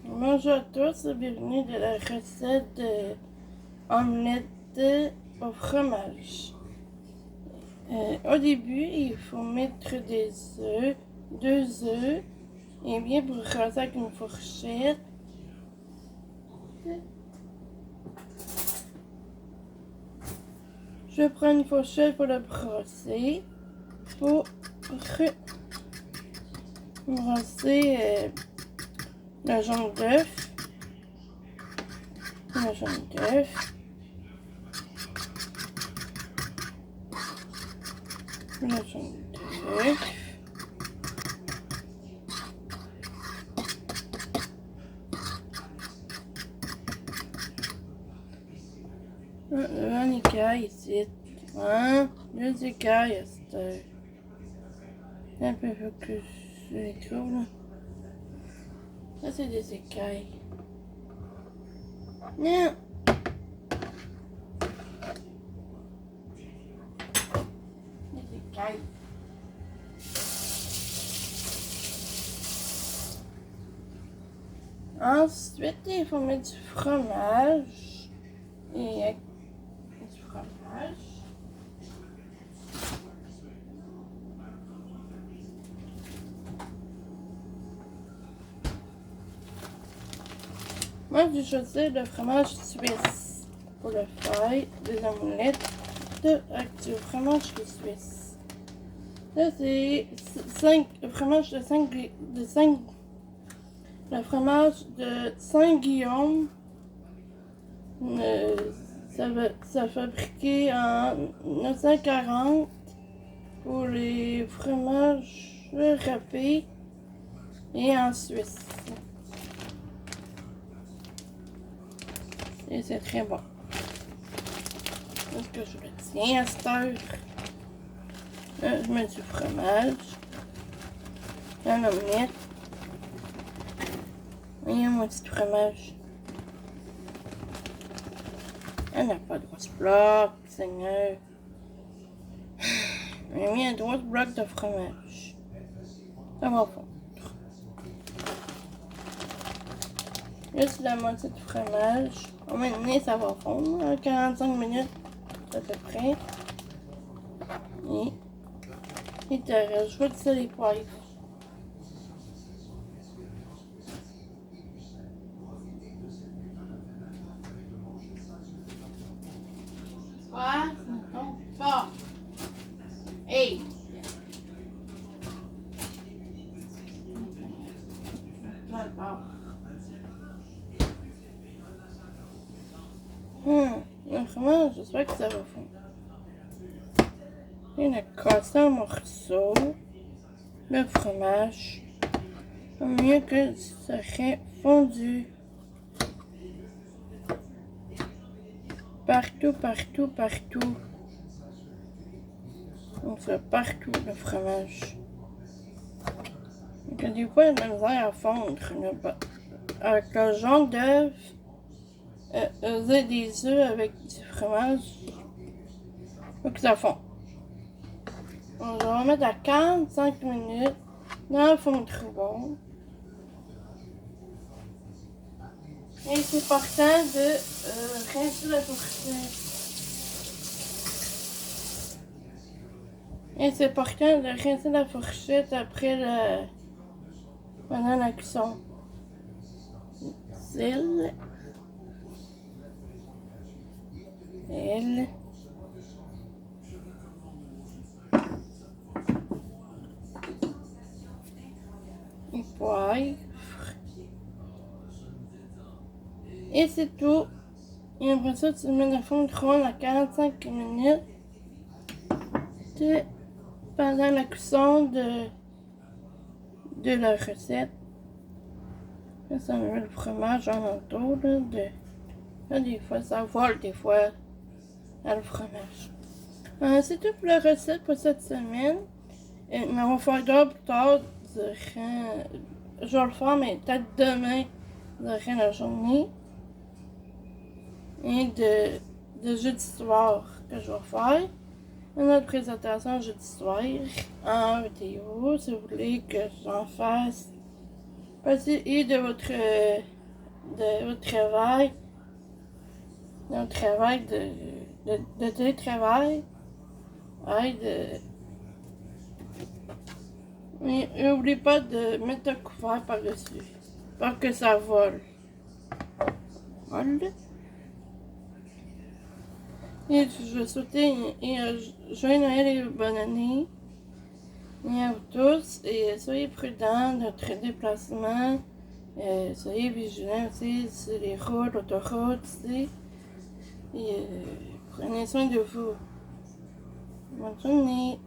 Bonjour à tous, bienvenue de la recette de omelette au fromage. Au début, il faut mettre des œufs, 2 œufs, et bien brasser avec une fourchette. Je prends une fourchette pour le brasser, pour brasser le jaune d'œuf, le jaune d'œuf, le jaune d'œuf, un écaille ici, deux écailles à cette heure. Un peu plus sur les trous là. Ça c'est des écailles. Non! Des écailles. Ensuite, il faut mettre du fromage. Et du fromage. Moi, j'ai choisi le fromage suisse pour le faire des omelettes avec du fromage suisse. Là, c'est le fromage de 5 le fromage de Saint-Guillaume. Ça fabriqué en 1940 pour les fromages râpés et en Suisse. Et c'est très bon. Est-ce que je le tiens à cette heure? Là, je mets du fromage. Un omelette. Et un petit fromage. Elle n'a pas de grosse bloc, Seigneur. J'ai mis un gros bloc de fromage. Ça va fondre. Juste la moitié de fromage. Au moins donné, ça va fondre. En 45 minutes à peu près. Et tu rajoutes ça les poivres. Quoi? Non, pas. Hey! Le fromage, j'espère que ça va fondre. Et on a cassé en morceaux le fromage. Au mieux que ça serait fondu. Partout, partout, partout. Donc ça partout le fromage. Donc des fois, il y a de la misère à fondre. Avec le jaune d'œuf, des œufs avec du fromage, faut que ça fond. On va remettre à 45 minutes dans le fond de bon. Et c'est important de rincer la fourchette. Et c'est important de rincer la fourchette pendant la cuisson. Sel. Et poivre. Et c'est tout. Et après ça, tu le mets dans le fond-de-ronde à 45 minutes pendant la cuisson de la recette. Là, ça me met le fromage en entour. Là, des fois, ça vole, des fois, dans le fromage. C'est tout pour la recette pour cette semaine. Mais on va faire d'autres plus tard. Je vais le faire, mais peut-être demain, durant la journée. Et de jeux d'histoire que je vais faire. Une autre présentation jeux d'histoire en vidéo, si vous voulez que j'en fasse et de votre travail, de télétravail, mais n'oubliez pas de mettre un couvert par-dessus, pour que ça vole. Voilà. Et je vais souhaiter joyeux Noël et bonne année. Et à vous tous, et soyez prudents dans votre déplacement. Soyez vigilants aussi sur les routes, l'autoroute, aussi. Et prenez soin de vous. Bonne journée.